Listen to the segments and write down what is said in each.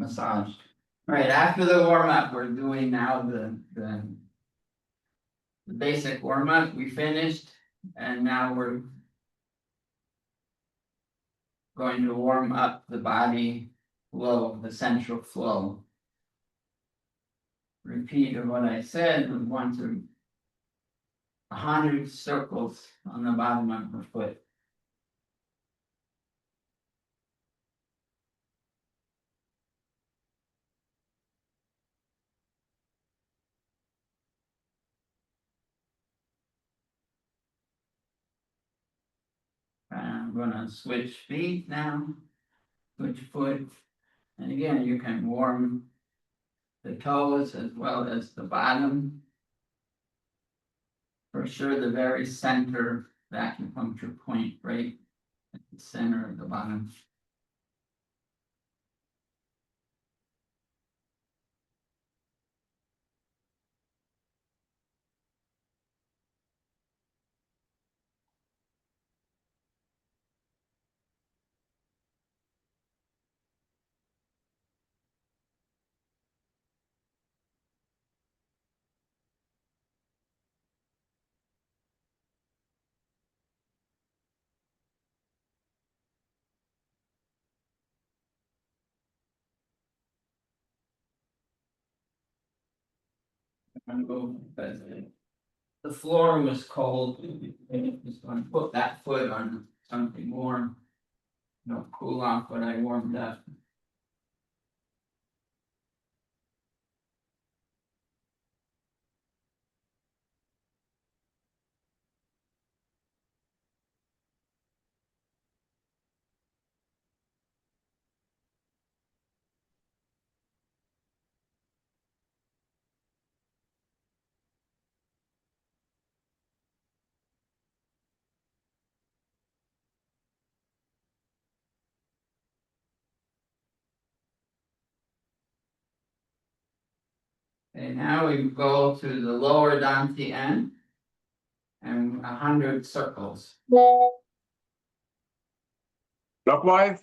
massage. Right, after the warm up, we're doing now the basic warm up. We finished, and now we're going to warm up the body flow, the central flow. Repeat of what I said. We want to 100 circles on the bottom of the foot. I'm gonna switch feet now, switch foot. And again, you can warm the toes as well as the bottom. For sure, the very center acupuncture point, right at the center of the bottom. I'm going because the floor was cold. Just going to put that foot on something warm. Cool off what I warmed up. And now we go to the lower dantian and 100 circles. Clockwise?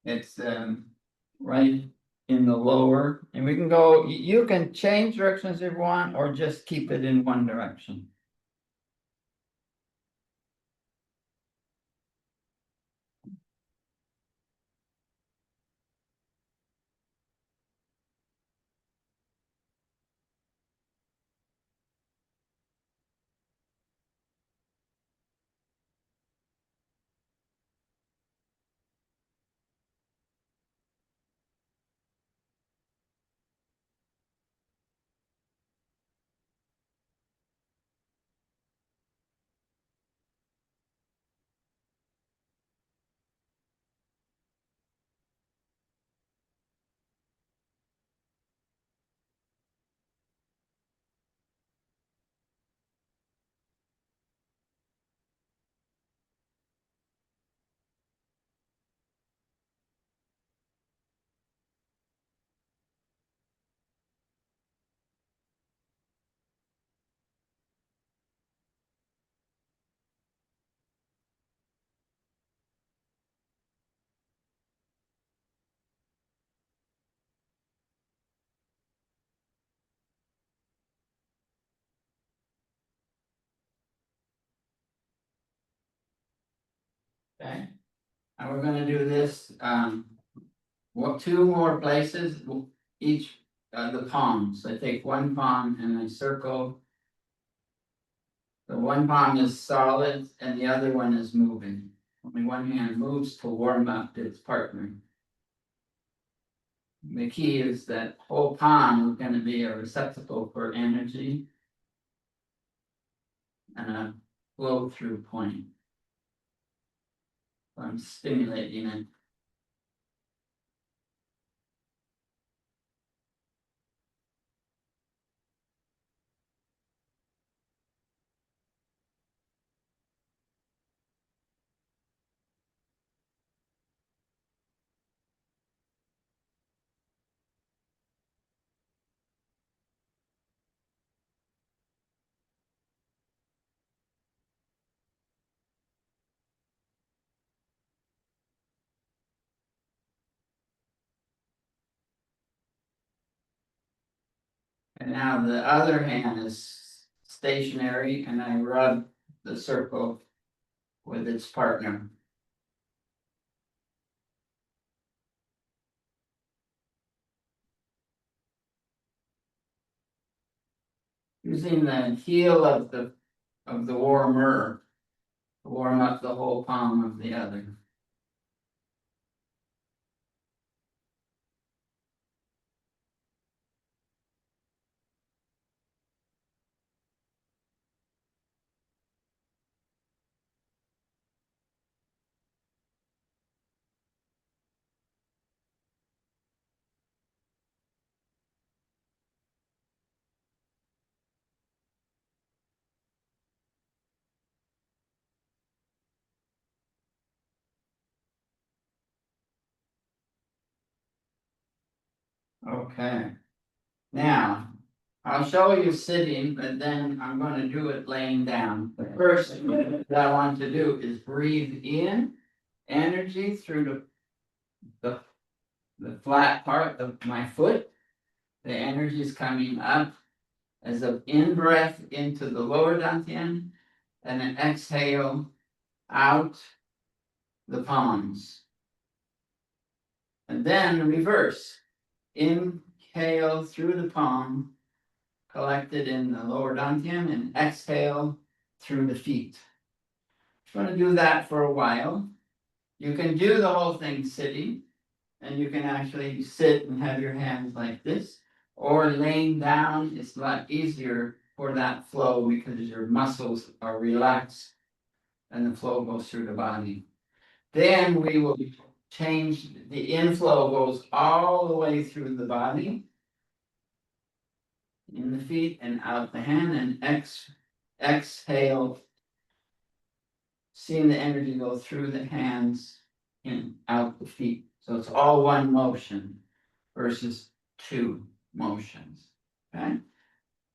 It's right in the lower, and we can go, you can change directions if you want, or just keep it in one direction. Okay, and we're gonna do this, two more places, each, the palms. I take one palm and I circle. The one palm is solid and the other one is moving. Only one hand moves to warm up its partner. The key is that whole palm is gonna be a receptacle for energy and a flow through point. So I'm stimulating it. And now the other hand is stationary and I rub the circle with its partner. Using the heel of the warmer to warm up the whole palm of the other. Okay. Now, I'll show you sitting, but then I'm going to do it laying down. The first thing that I want to do is breathe in energy through the flat part of my foot. The energy is coming up as an in-breath into the lower dantian and an exhale out the palms. And then reverse. Inhale through the palm, collected in the lower dantian, and exhale through the feet. I'm going to do that for a while. You can do the whole thing sitting, and you can actually sit and have your hands like this, or laying down. It's a lot easier for that flow because your muscles are relaxed and the flow goes through the body. Then we will change, the inflow goes all the way through the body, in the feet and out the hand, and exhale, seeing the energy go through the hands and out the feet. So it's all one motion versus two motions. Okay?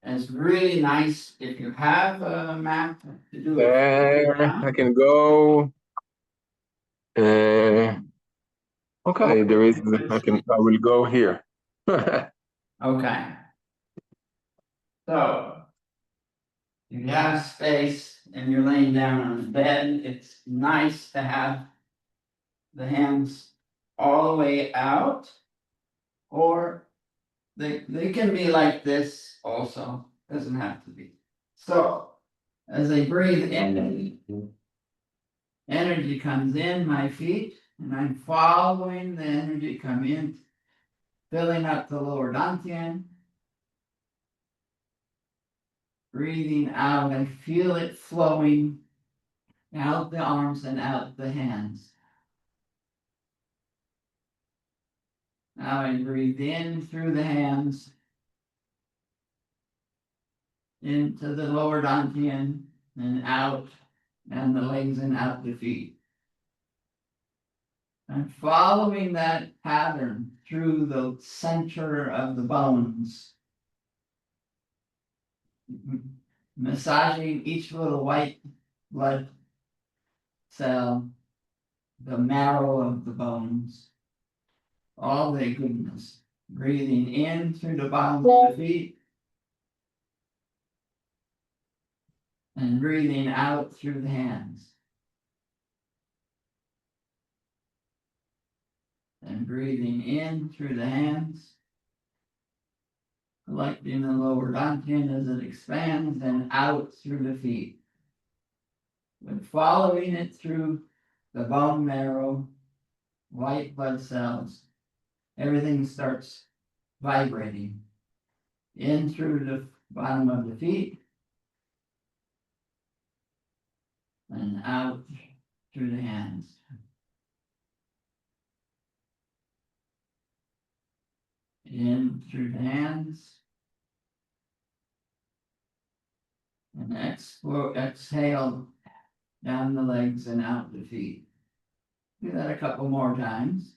And it's really nice if you have a mat to do it. There, I can go. Okay, there is. I will go here. Okay. So if you have space and you're laying down on the bed, it's nice to have the hands all the way out, or they can be like this also, doesn't have to be. So as I breathe in, energy comes in my feet, and I'm following the energy come in, filling up the lower dantian. Breathing out, I feel it flowing out the arms and out the hands. Now I breathe in through the hands, into the lower dantian, and out, and the legs and out the feet. I'm following that pattern through the center of the bones, massaging each little white blood cell, the marrow of the bones, all the goodness. Breathing in through the bottom of the feet, and breathing out through the hands. And breathing in through the hands, collecting the lower dantian as it expands, and out through the feet. But following it through the bone marrow, white blood cells, everything starts vibrating. In through the bottom of the feet, and out through the hands. In through the hands, and exhale down the legs and out the feet. Do that a couple more times.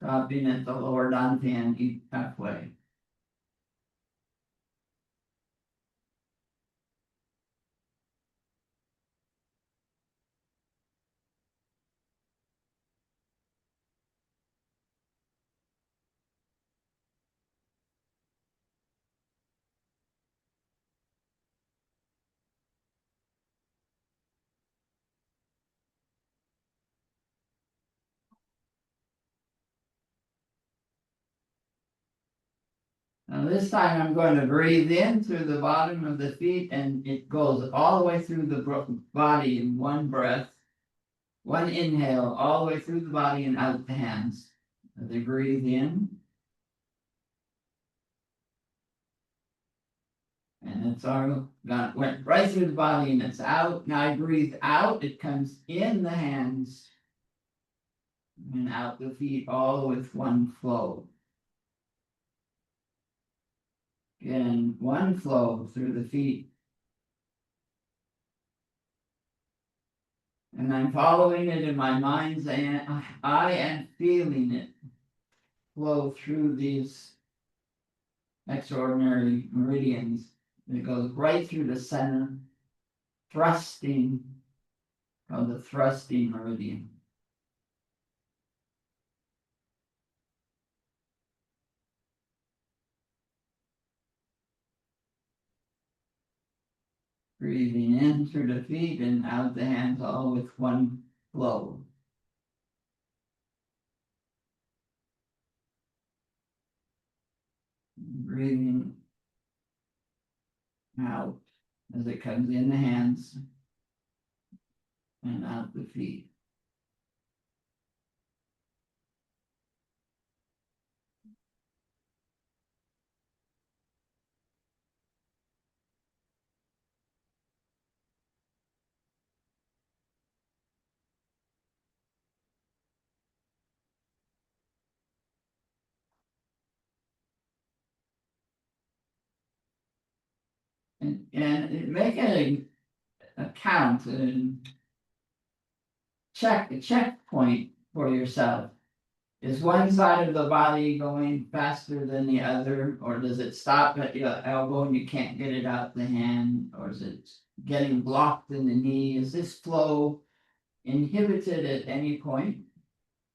Stopping at the lower dantian halfway. Now this time I'm going to breathe in through the bottom of the feet and it goes all the way through the body in one breath. One inhale all the way through the body and out the hands. As I breathe in. And it's all went right through the body and it's out. Now I breathe out, it comes in the hands and out the feet, all with one flow. Again, one flow through the feet. And I'm following it in my mind's eye and feeling it flow through these extraordinary meridians. It goes right through the center, thrusting, called the thrusting meridian. Breathing in through the feet and out the hands, all with one flow. Breathing out as it comes in the hands and out the feet. And make a count and a checkpoint for yourself. Is one side of the body going faster than the other, or does it stop at your elbow and you can't get it out the hand, or is it getting blocked in the knee? Is this flow inhibited at any point,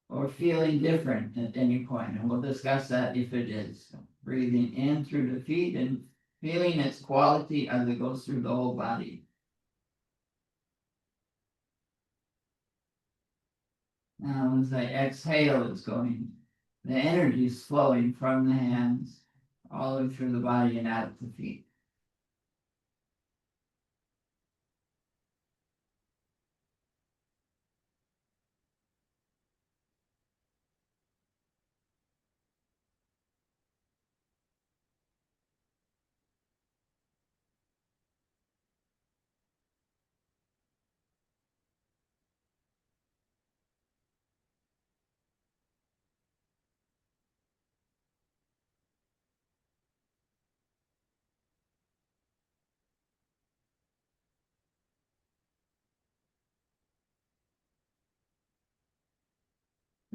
or feeling different at any point? And we'll discuss that if it is. So breathing in through the feet and feeling its quality as it goes through the whole body. Now, as I exhale, it's going, the energy is flowing from the hands all the way through the body and out the feet.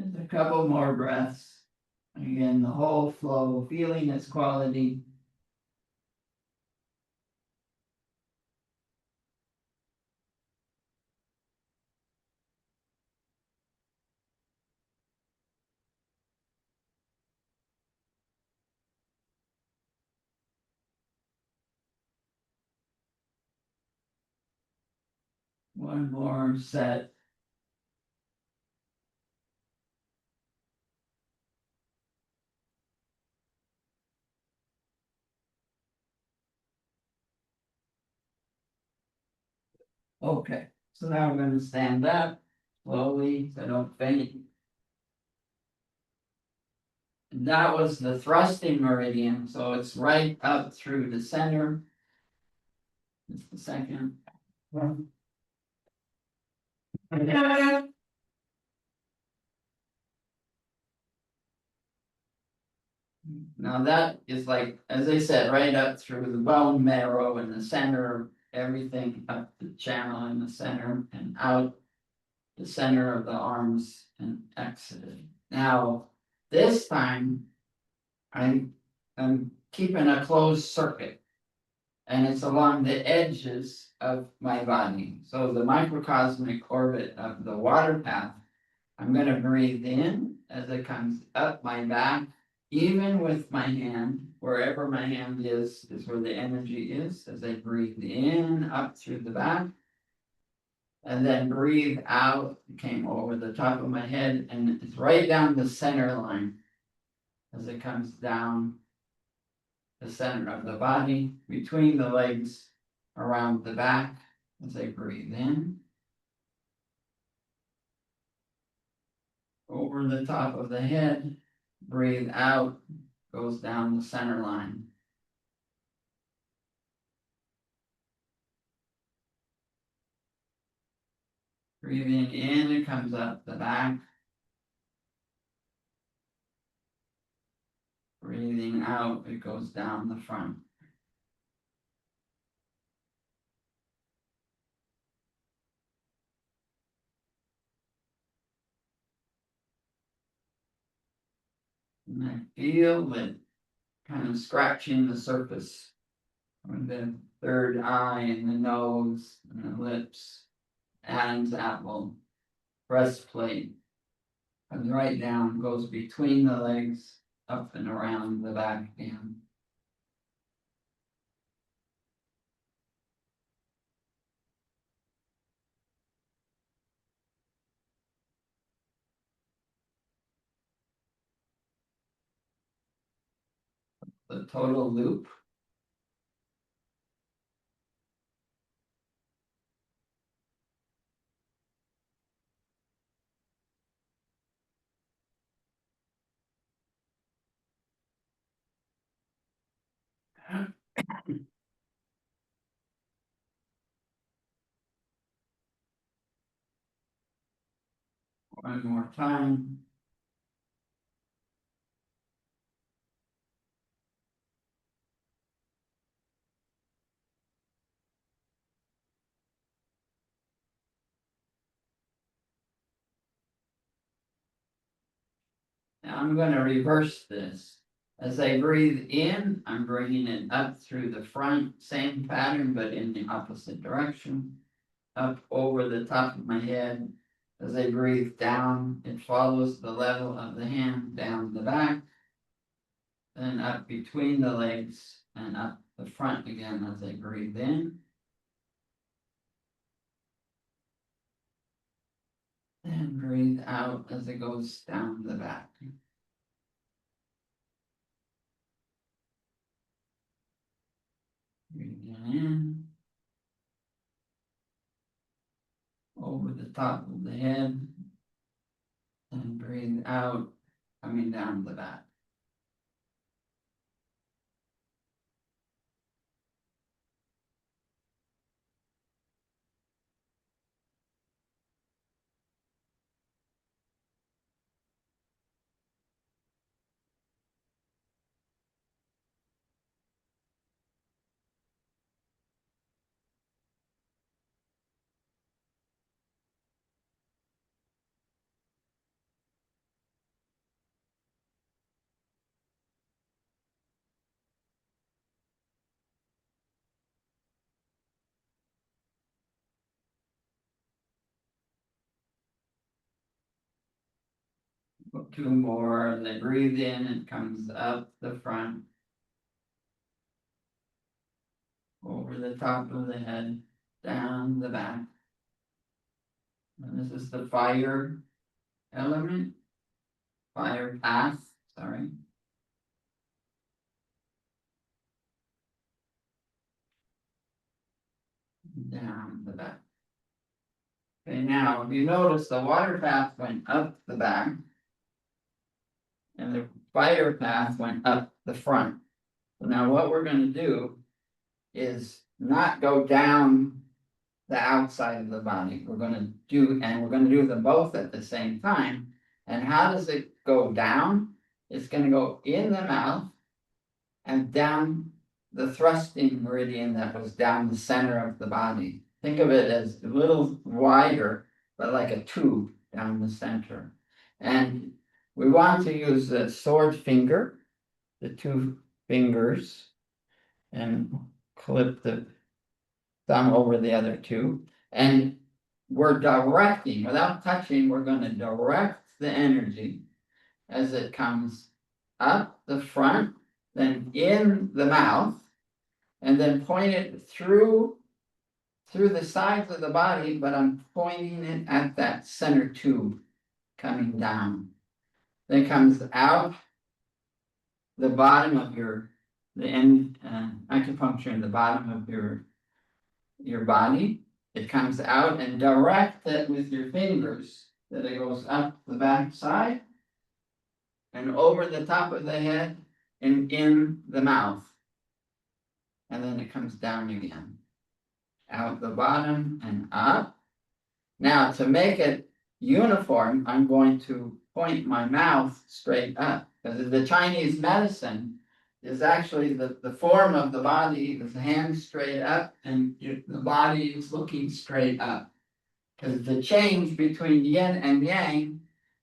Just a couple more breaths. Again, the whole flow, feeling its quality. One more set. Okay, so now we're going to stand up slowly so I don't faint. That was the thrusting meridian, so it's right up through the center. Just a second. Now that is like, as I said, right up through the bone marrow in the center, everything up the channel in the center and out the center of the arms and exited. Now, this time I'm keeping a closed circuit and it's along the edges of my body. So the microcosmic orbit of the water path, I'm going to breathe in as it comes up my back, even with my hand, wherever my hand is where the energy is. As I breathe in up through the back, and then breathe out, it came over the top of my head, and it's right down the center line as it comes down the center of the body, between the legs, around the back as I breathe in. Over the top of the head, breathe out, goes down the center line. Breathing in, it comes up the back. Breathing out, it goes down the front. And I feel it kind of scratching the surface of the third eye and the nose and the lips, Adam's apple, breastplate. Comes right down, goes between the legs, up and around the back again. The total loop. One more time. Now I'm going to reverse this. As I breathe in, I'm bringing it up through the front, same pattern, but in the opposite direction. Up over the top of my head. As I breathe down, it follows the level of the hand down the back. Then up between the legs and up the front again as I breathe in. And breathe out as it goes down the back. Breathing in. Over the top of the head. And breathe out, coming down the back. Two more, and then breathe in, it comes up the front. Over the top of the head, down the back. And this is the fire element. Fire path, sorry. Down the back. Okay, now if you notice the water path went up the back. And the fire path went up the front. So now what we're going to do is not go down the outside of the body. We're going to do them both at the same time. And how does it go down? It's going to go in the mouth and down the thrusting meridian that was down the center of the body. Think of it as a little wider, but like a tube down the center. And we want to use the sword finger, the two fingers, and clip the thumb over the other two. And we're directing, without touching, we're going to direct the energy as it comes up the front, then in the mouth, and then point it through the sides of the body, but I'm pointing it at that center tube coming down. Then comes out the bottom of end acupuncture in the bottom of your body. It comes out and direct it with your fingers, that it goes up the back side and over the top of the head and in the mouth. And then it comes down again, out the bottom and up. Now, to make it uniform, I'm going to point my mouth straight up, because the Chinese medicine is actually the form of the body is the hands straight up and the body is looking straight up. Because the change between yin and yang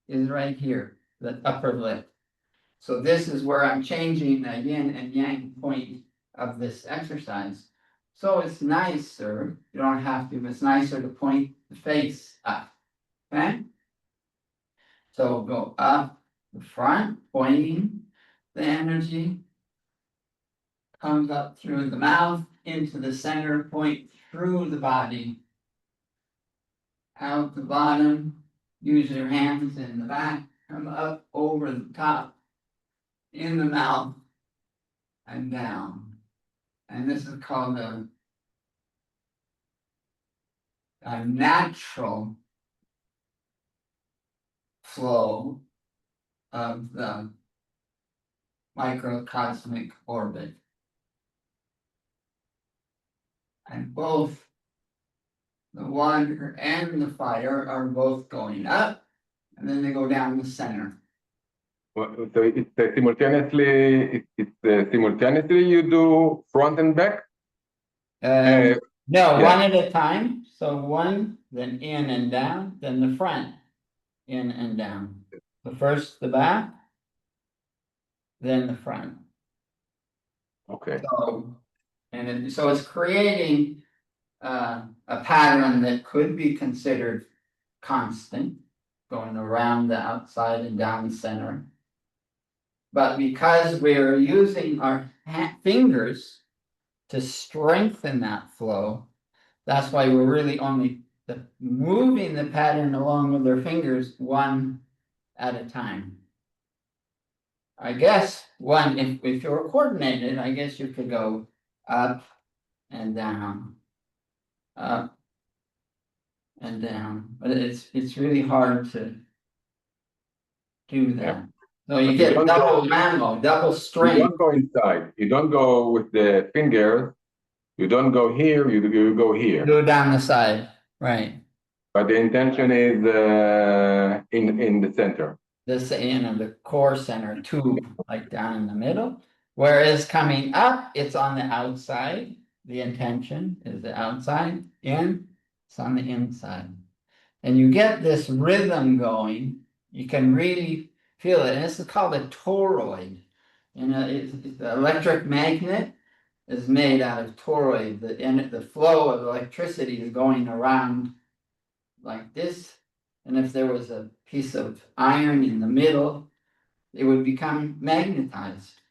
is right here, the upper lip. So this is where I'm changing the yin and yang point of this exercise. So it's nicer, you don't have to, but it's nicer to point the face up. Okay? So go up the front, pointing the energy, comes up through the mouth, into the center, point through the body, out the bottom, use your hands in the back, come up over the top, in the mouth, and down. And this is called a natural flow of the microcosmic orbit. And both the water and the fire are both going up, and then they go down the center. So it's simultaneously you do front and back? No, yeah. one at a time. So one, then in and down, then the front, in and down. The first, the back, then the front. Okay. So it's creating a pattern that could be considered constant, going around the outside and down the center. But because we're using our fingers to strengthen that flow, that's why we're really only moving the pattern along with our fingers one at a time. I guess if you're coordinated, I guess you could go up and down, up and down, but it's really hard to do that. Yeah. So you get double mammo, double strength. You don't go inside. You don't go with the fingers. You don't go here. You go here. Go down the side, right? But the intention is in the center. The core center tube, like down in the middle. Whereas coming up, it's on the outside. The intention is the outside. In, it's on the inside. And you get this rhythm going. You can really feel it. And this is called a toroid. The electric magnet is made out of toroid. The flow of electricity is going around like this. And if there was a piece of iron in the middle, it would become magnetized.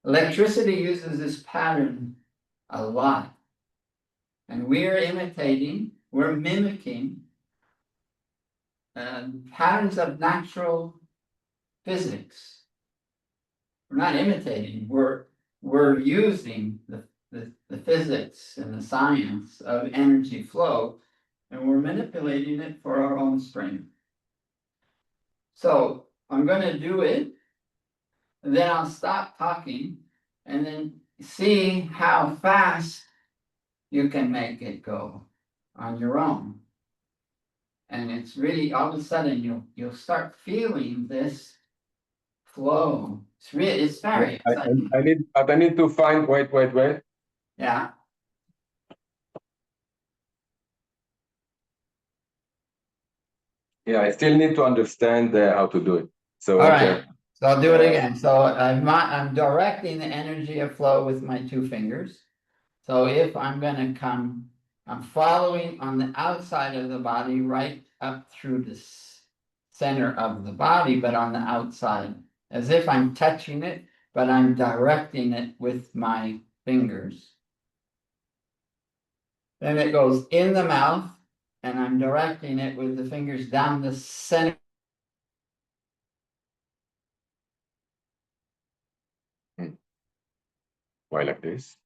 Electricity uses this pattern a lot. And we're mimicking patterns of natural physics. We're not imitating, we're using the physics and the science of energy flow, and we're manipulating it for our own strength. So I'm going to do it, and then I'll stop talking, and then see how fast you can make it go on your own. And it's really, all of a sudden, you'll start feeling this flow. It's very exciting. I need to find, wait. Yeah. Yeah, I still need to understand how to do it. So, all okay. Right. So I'll do it again. So I'm directing the energy of flow with my two fingers. So if I'm going to I'm following on the outside of the body right up through the center of the body, but on the outside, as if I'm touching it, but I'm directing it with my fingers. Then it goes in the mouth, and I'm directing it with the fingers down the center. Why like this?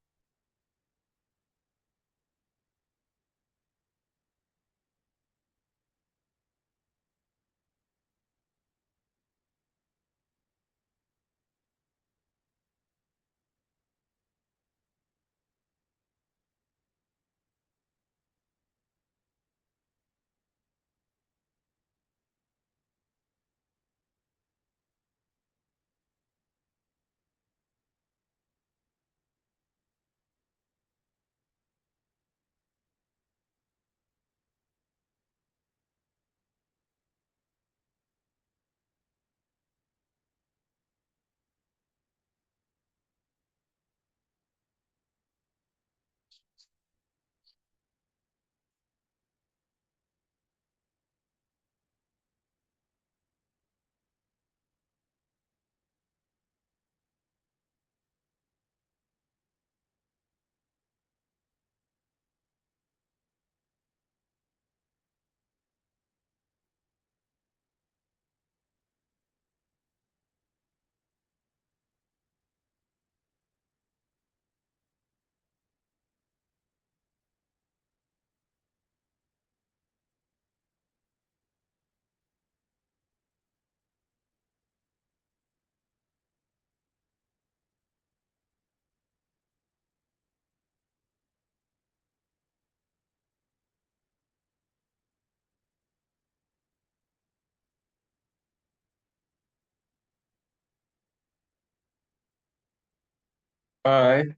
Hi.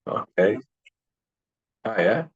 Okay. Ah, yeah.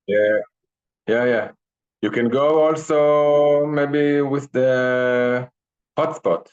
Yeah, yeah, yeah. You can go also maybe with the hotspot.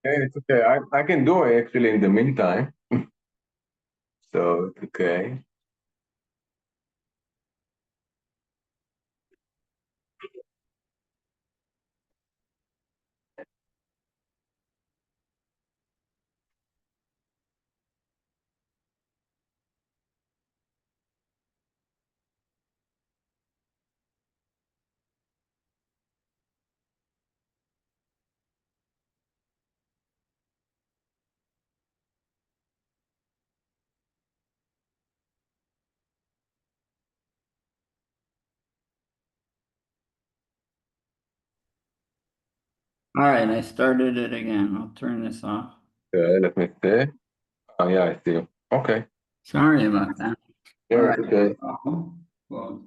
Yeah, it's okay. I can do it actually in the meantime. So it's okay. All right, I started it again. I'll turn this off. Let me see. Oh, yeah, I see you. Okay. Sorry about that. All Yeah, right. it's okay. Well,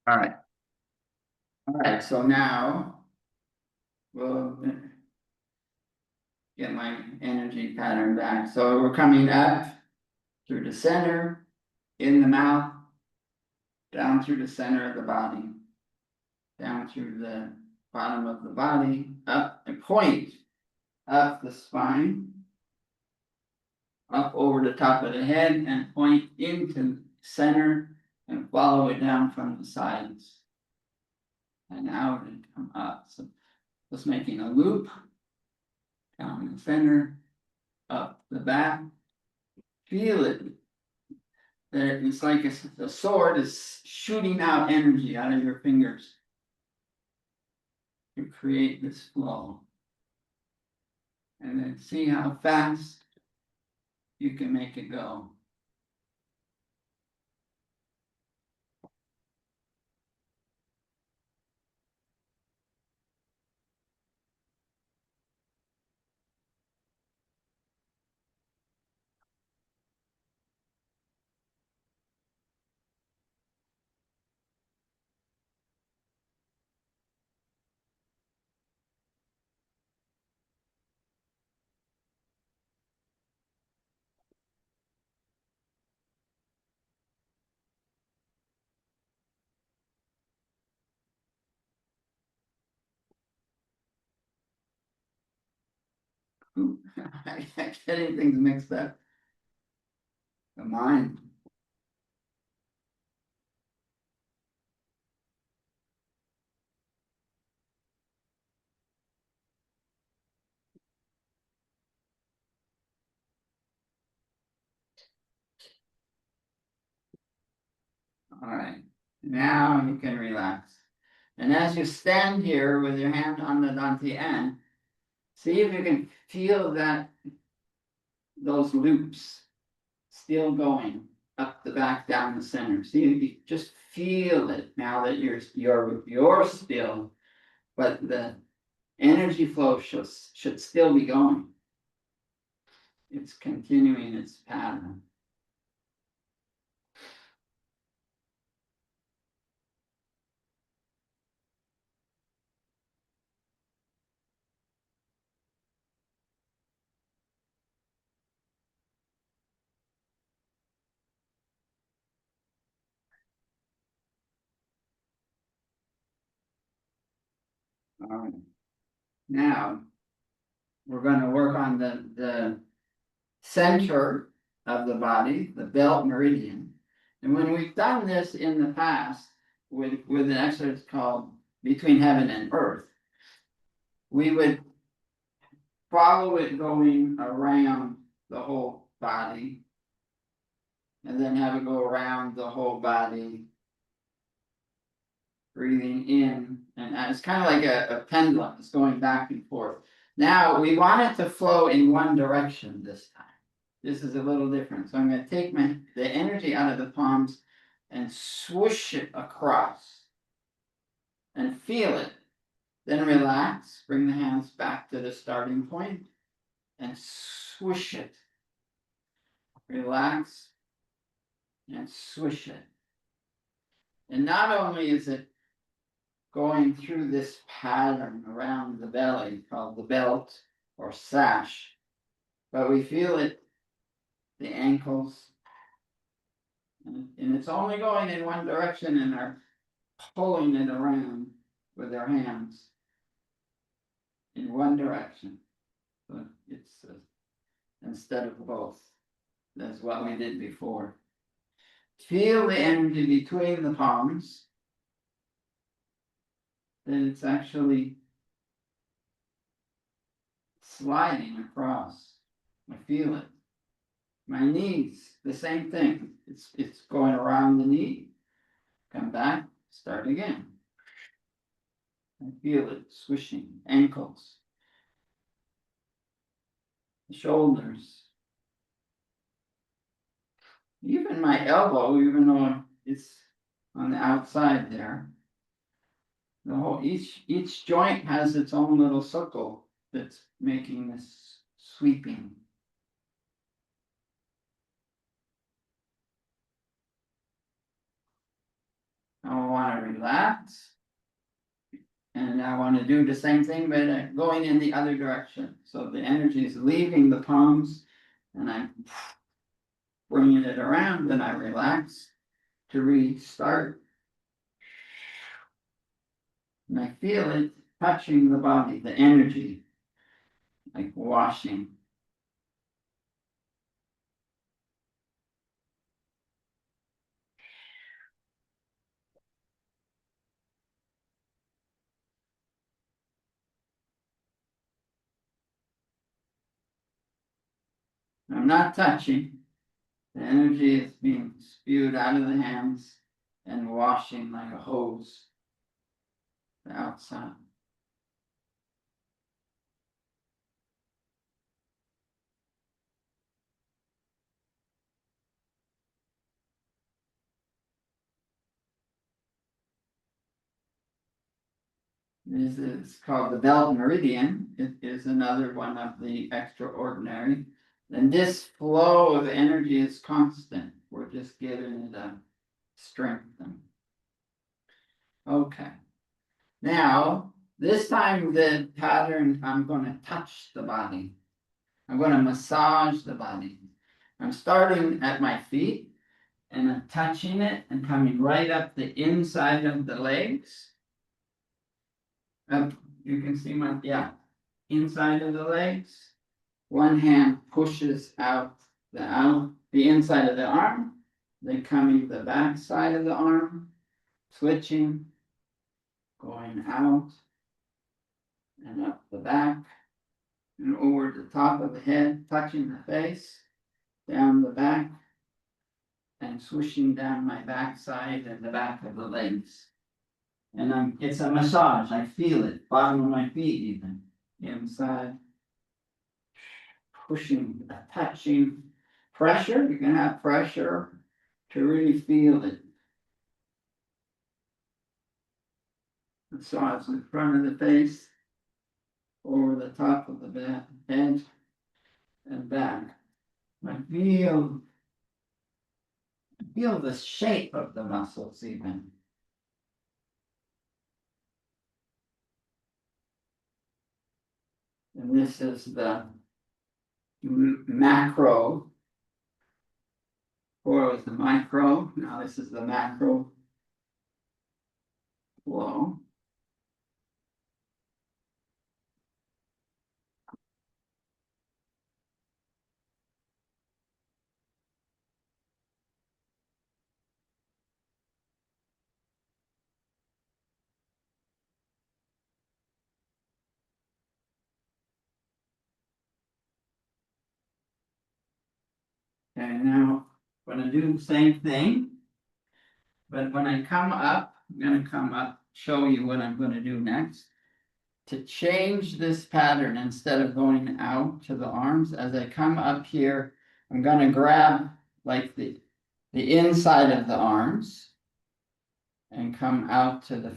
all right. All right, so now we'll get my energy pattern back. So we're coming up through the center, in the mouth, down through the center of the body, down through the bottom of the body, up and point up the spine, up over the top of the head, and point into center and follow it down from the sides and out and come up. So just making a loop down the center, up the back. Feel it. There, it's like a sword is shooting out energy out of your fingers to create this flow. And then see how fast you can make it go. I'm getting things mixed up. The mind. All right, now you can relax. And as you stand here with your hand on the dantian, see if you can feel that those loops still going up the back, down the center. See if you just feel it now that you're still, but the energy flow should still be going. It's continuing its pattern. All right. Now we're going to work on the center of the body, the belt meridian. And when we've done this in the past with an exercise called Between Heaven and Earth, we would follow it going around the whole body and then have it go around the whole body, breathing in. And it's kind of like a pendulum, it's going back and forth. Now we want it to flow in one direction this time. This is a little different. So I'm going to take the energy out of the palms and swoosh it across and feel it. Then relax, bring the hands back to the starting point and swoosh it. Relax and swish it. And not only is it going through this pattern around the belly called the belt or sash, but we feel it, the ankles, and it's only going in one direction and are pulling it around with their hands in one direction. But it's instead of both. That's what we did before. Feel the energy between the palms. Then it's actually sliding across. I feel it. My knees, the same thing. It's going around the knee come back, start again. I feel it swishing, ankles, shoulders, even my elbow, even though it's on the outside there. The whole each joint has its own little circle that's making this sweeping. I want to relax. And I want to do the same thing, but going in the other direction. So the energy is leaving the palms and I'm bringing it around and I relax to restart. And I feel it touching the body, the energy, like washing. I'm not touching. The energy is being spewed out of the hands and washing like a hose the outside. This is called the belt meridian. It is another one of the extraordinary. And this flow of energy is constant. We're just giving it a strengthen. Okay. Now, this time the pattern, I'm going to touch the body. I'm going to massage the body. I'm starting at my feet and I'm touching it and coming right up the inside of the legs. Up, you can see my, yeah, inside of the legs. One hand pushes out the inside of the arm, then coming the back side of the arm, switching, going out and up the back and over the top of the head, touching the face, down the back, and swishing down my back side and the back of the legs. And it's a massage. I feel it, bottom of my feet even, inside, pushing, touching, pressure. You can have pressure to really feel it. Massage the front of the face, over the top of the head, and back. I feel the shape of the muscles even. And this is the macro. Before it was the micro, now this is the macro flow. Okay, now I'm going to do the same thing. But when I come up, I'm going to come up, show you what I'm going to do next. To change this pattern, instead of going out to the arms, as I come up here, I'm going to grab like the inside of the arms and come out to the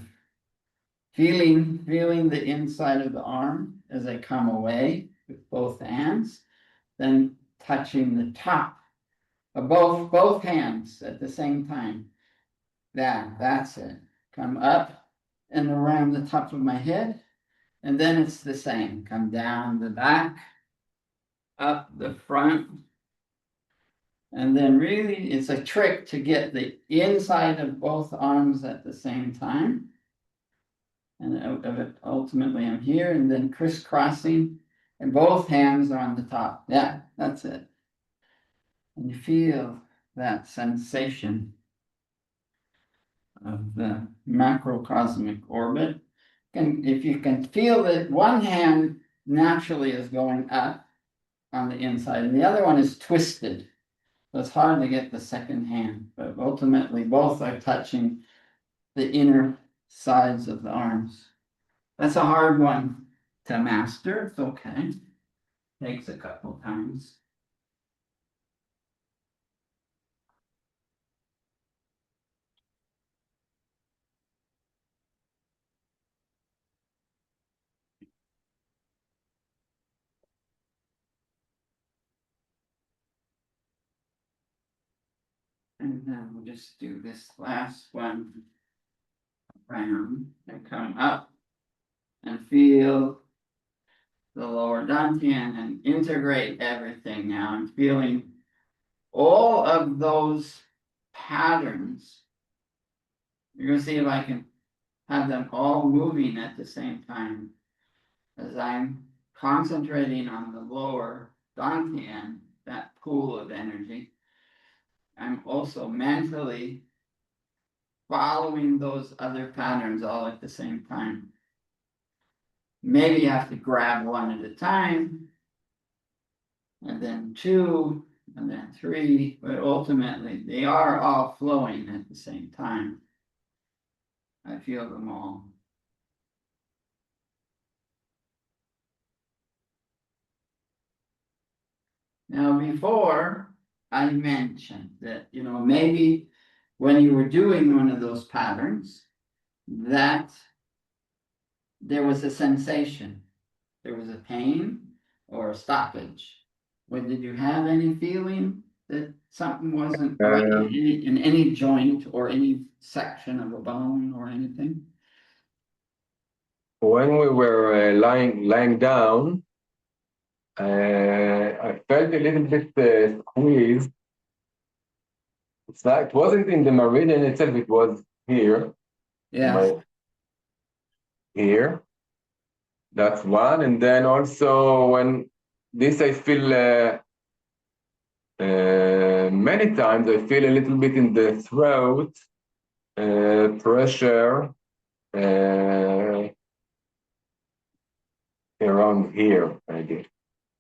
feeling the inside of the arm as I come away with both hands, then touching the top of both hands at the same time. That's it. Come up and around the top of my head, and then it's the same. Come down the back, up the front, and then really it's a trick to get the inside of both arms at the same time. And out of it, ultimately I'm here, and then crisscrossing, and both hands are on the top. Yeah, that's it. And you feel that sensation of the macrocosmic orbit. And if you can feel that one hand naturally is going up on the inside, and the other one is twisted. So it's hard to get the second hand, but ultimately both are touching the inner sides of the arms. That's a hard one to master. It's okay. Takes a couple times. And then we'll just do this last one round and come up and feel the lower dantian and integrate everything now. I'm feeling all of those patterns. You're going to see if I can have them all moving at the same time as I'm concentrating on the lower dantian, that pool of energy. I'm also mentally following those other patterns all at the same time. Maybe you have to grab one at a time, and then two, and then three, but ultimately they are all flowing at the same time. I feel them all. Now, before I mentioned that, maybe when you were doing one of those patterns, that there was a sensation, there was a pain or a stoppage. When did you have any feeling that something wasn't right in any joint or any section of a bone or anything? When we were lying down, I felt a little bit squeezed. It wasn't in the meridian itself, it was here. Yes. Here. That's one. And then also when this I feel many times, I feel a little bit in the throat, pressure around here, maybe.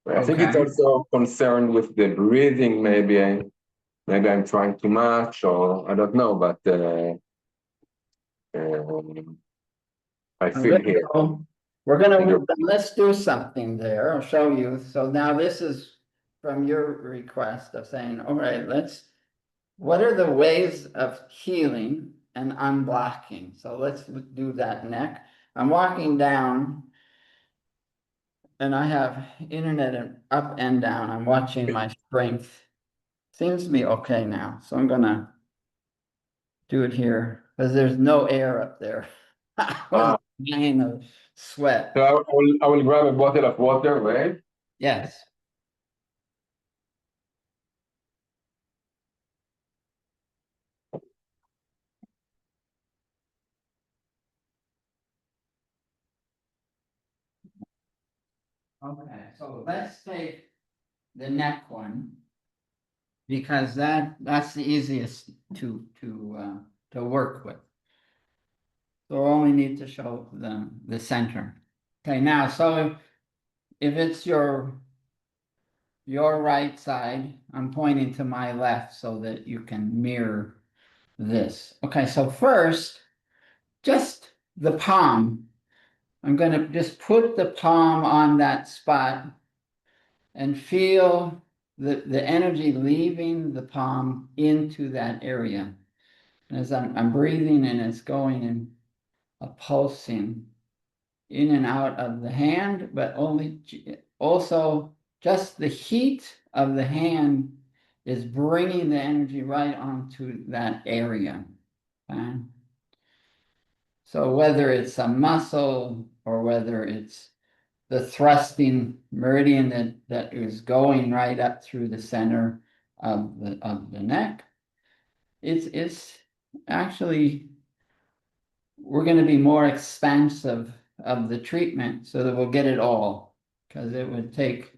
I think it's Okay. also concerned with the breathing. Maybe I'm trying too much, or I don't know. But I feel here. Let's do something there. I'll show you. So now this is from your request of saying, all right, what are the ways of healing and unblocking? So let's do that next. I'm walking down and I have internet up and down. I'm watching my strength. Seems to be okay now. So I'm gonna do it here because there's no air up there. I was dying of sweat. So I will grab a bottle of water, right? Yes. Okay, so let's take the neck one because that's the easiest to work with. So we only need to show the center. Okay, now so if it's your right side, I'm pointing to my left so that you can mirror this. Okay, so first, just the palm. I'm going to just put the palm on that spot and feel the energy leaving the palm into that area. And as I'm breathing and it's going and pulsing in and out of the hand, but also just the heat of the hand is bringing the energy right onto that area. Okay? So whether it's a muscle or whether it's the thrusting meridian that is going right up through the center of the neck, it's actually we're going to be more expansive of the treatment so that we'll get it all, because it would take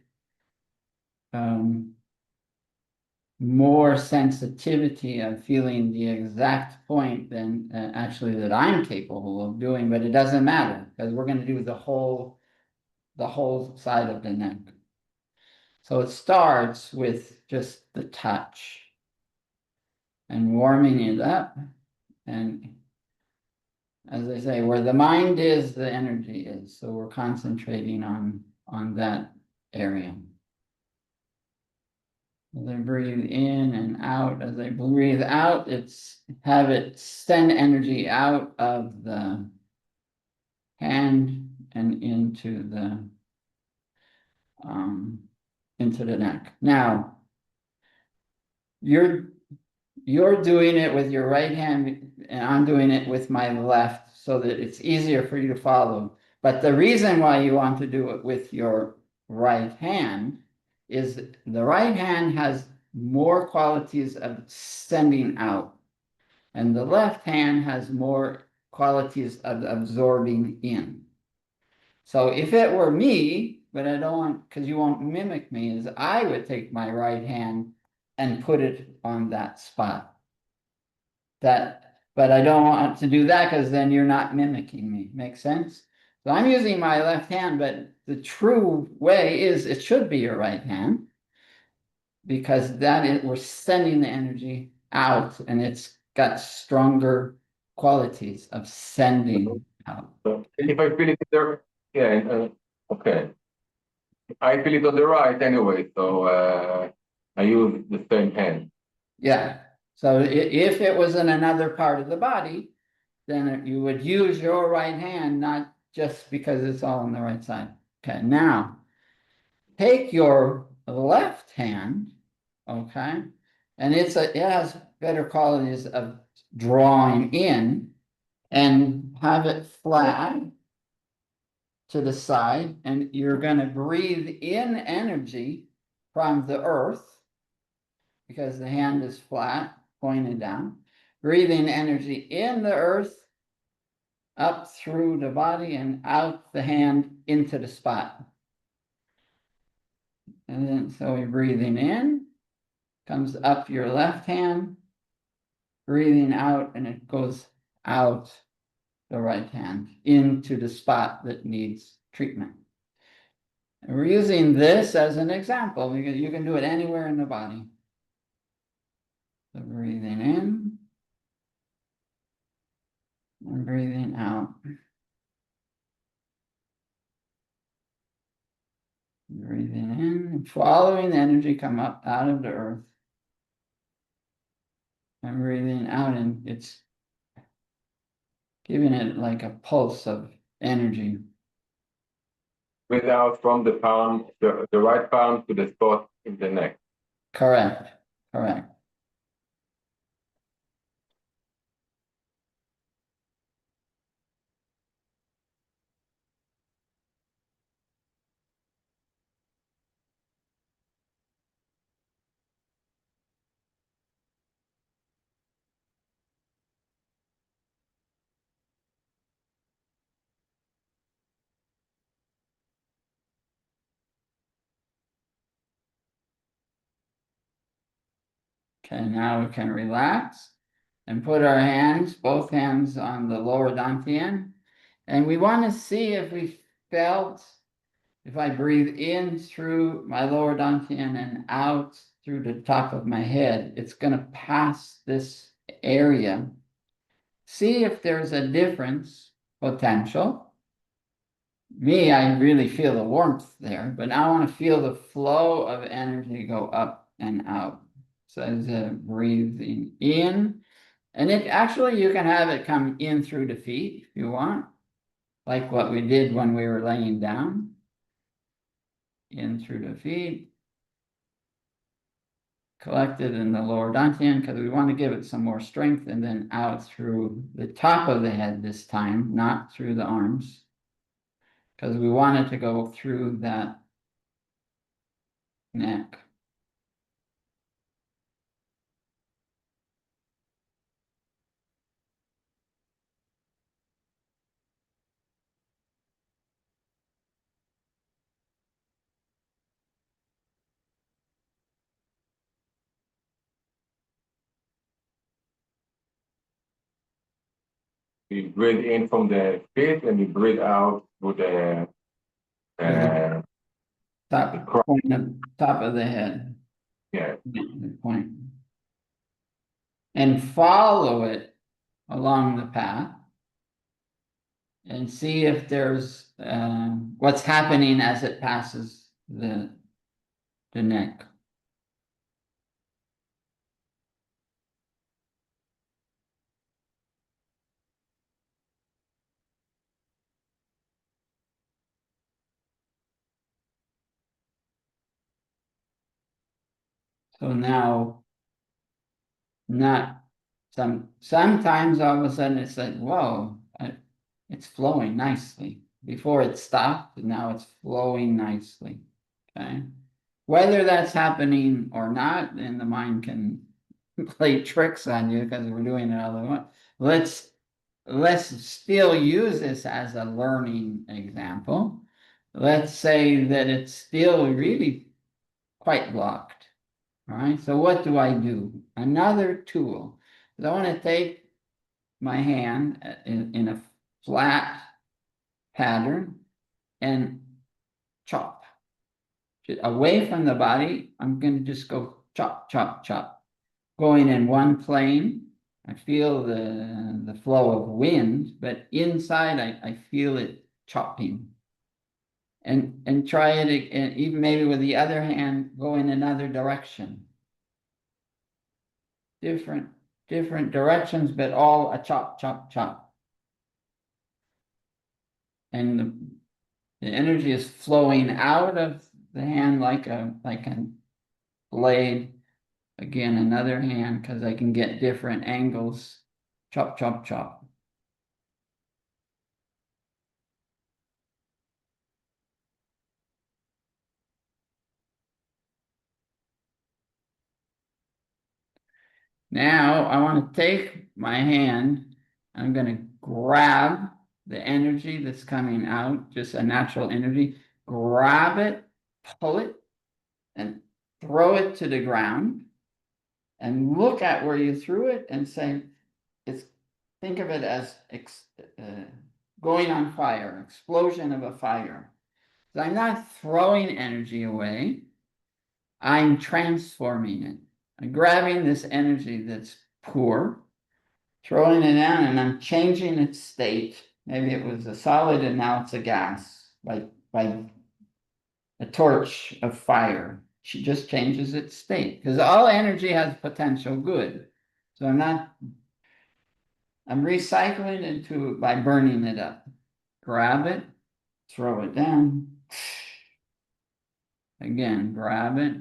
more sensitivity of feeling the exact point than actually that I'm capable of doing, but it doesn't matter because we're going to do the whole side of the neck. So it starts with just the touch and warming it up and as I say, where the mind is, the energy is. So we're concentrating on that area. As I breathe in and out, as I breathe out, have it send energy out of the hand and into the neck. Now, you're doing it with your right hand, and I'm doing it with my left so that it's easier for you to follow. But the reason why you want to do it with your right hand is the right hand has more qualities of sending out, and the left hand has more qualities of absorbing in. So if it were me, but I don't want, because you won't mimic me, is I would take my right hand and put it on that spot. But I don't want to do that because then you're not mimicking me. Make sense? So I'm using my left hand, but the true way is it should be your right hand because we're sending the energy out and it's got stronger qualities of sending out. So if I feel it there, yeah, okay. I feel it on the right anyway, so I use the same hand. Yeah. So if it was in another part of the body, then you would use your right hand, not just because it's all on the right side. Okay, now take your left hand, okay, and it has better qualities of drawing in, and have it flat to the side, and you're going to breathe in energy from the earth because the hand is flat, pointed down. Breathing energy in the earth, up through the body and out the hand into the spot. And then, so we're breathing in, comes up your left hand, breathing out, and it goes out the right hand into the spot that needs treatment. And we're using this as an example because you can do it anywhere in the body. So breathing in and breathing out. Breathing in, following the energy come up out of the earth. And breathing out, and it's giving it like a pulse of energy. Breathe out from the palm, the right palm to the spot in the neck. Correct. Correct. Okay, now we can relax and put our hands, both hands on the lower dantian. And we want to see if we felt, if I breathe in through my lower dantian and out through the top of my head, it's going to pass this area. See if there's a difference potential. Me, I really feel the warmth there, but now I want to feel the flow of energy go up and out. So as breathing in, and it actually, you can have it come in through the feet if you want, like what we did when we were laying down. In through the feet, collected in the lower dantian, because we want to give it some more strength, and then out through the top of the head this time, not through the arms, because we want it to go through that neck. You breathe in from the feet and you breathe out with the Top of the head. yeah. The point. And follow it along the path. and see if there's what's happening as it passes the neck. So now, not sometimes all of a sudden it's like, whoa, it's flowing nicely. Before it stopped, now it's flowing nicely. Okay. Whether that's happening or not, and the mind can play tricks on you because we're doing it all at once. Let's still use this as a learning example. Let's say that it's still really quite blocked. All right, so what do I do? Another tool. I want to take my hand in a flat pattern and chop. Away from the body, I'm going to just go chop, chop, chop. Going in one plane, I feel the flow of wind, but inside I feel it chopping. And try it again, even maybe with the other hand, go in another direction. Different directions, but all a chop, chop, chop. And the energy is flowing out of the hand like a blade. Again, another hand, because I can get different angles. Chop, chop, chop. Now I want to take my hand, I'm going to grab the energy that's coming out, just a natural energy, grab it, pull it, and throw it to the ground, and look at where you threw it and say, it's, think of it as going on fire, explosion of a fire. So I'm not throwing energy away, I'm transforming it. I'm grabbing this energy that's poor, throwing it down, and I'm changing its state. Maybe it was a solid and now it's a gas, like by a torch of fire. She just changes its state because all energy has potential good. So I'm recycling into by burning it up. Grab it, throw it down. Again, grab it,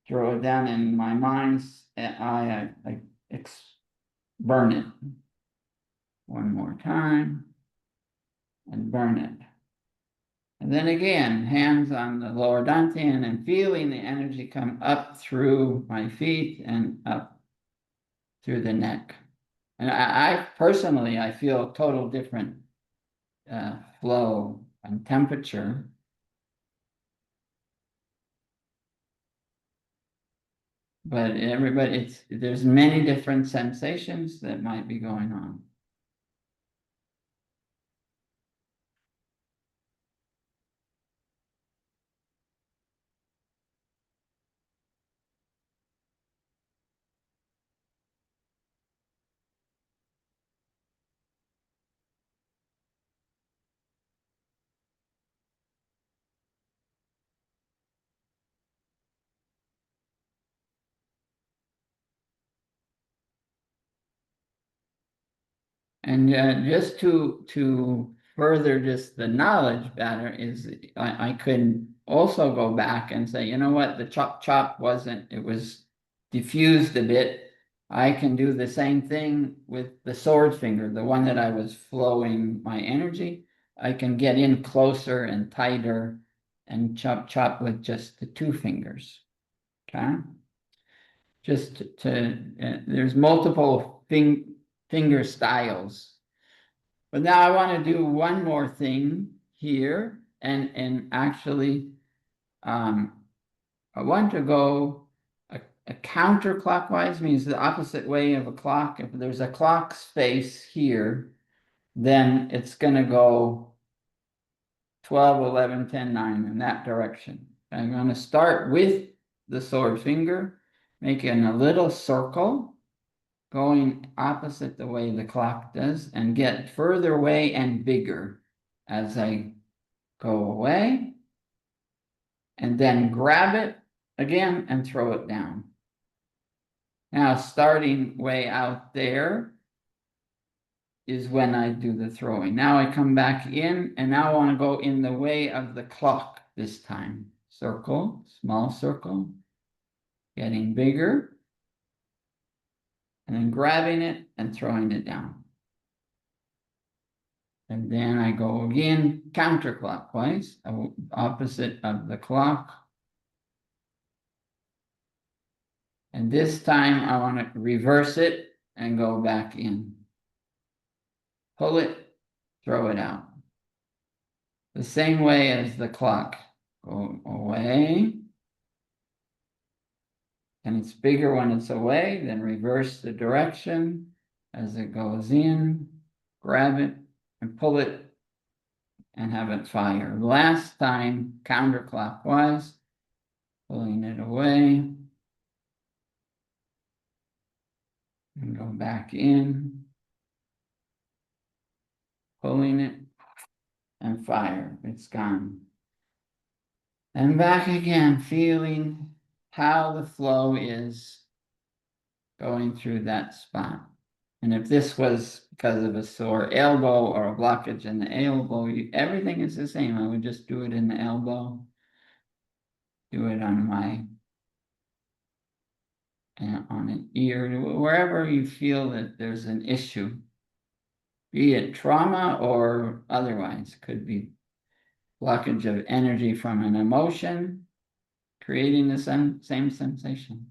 throw it down in my mind's eye, I burn it. One more time and burn it. And then again, hands on the lower dantian and feeling the energy come up through my feet and up through the neck. And I personally, I feel total different flow and temperature. But everybody, there's many different sensations that might be going on. And just to further just the knowledge better is I could also go back and say, you know what, the chop chop wasn't, it was diffused a bit. I can do the same thing with the sword finger, the one that I was flowing my energy. I can get in closer and tighter and chop chop with just the two fingers. Okay. Just there's multiple finger styles. But now I want to do one more thing here, and actually, I want to go a counterclockwise, means the opposite way of a clock. If there's a clock face here, then it's going to go 12, 11, 10, 9 in that direction. I'm going to start with the sword finger, making a little circle, going opposite the way the clock does and get further away and bigger as I go away. And then grab it again and throw it down. Now, starting way out there is when I do the throwing. Now I come back in, and now I want to go in the way of the clock this time. Circle, small circle, getting bigger, and then grabbing it and throwing it down. And then I go again counterclockwise, opposite of the clock. And this time I want to reverse it and go back in. Pull it, throw it out. The same way as the clock. Go away. And it's bigger when it's away, then reverse the direction as it goes in, grab it and pull it and have it fire. Last time, counterclockwise, pulling it away. And go back in, pulling it, and fire. It's gone. And back again, feeling how the flow is going through that spot. And if this was because of a sore elbow or a blockage in the elbow, everything is the same. I would just do it in the elbow, do it on my on an ear, wherever you feel that there's an issue, be it trauma or otherwise. Could be blockage of energy from an emotion, creating the same sensation.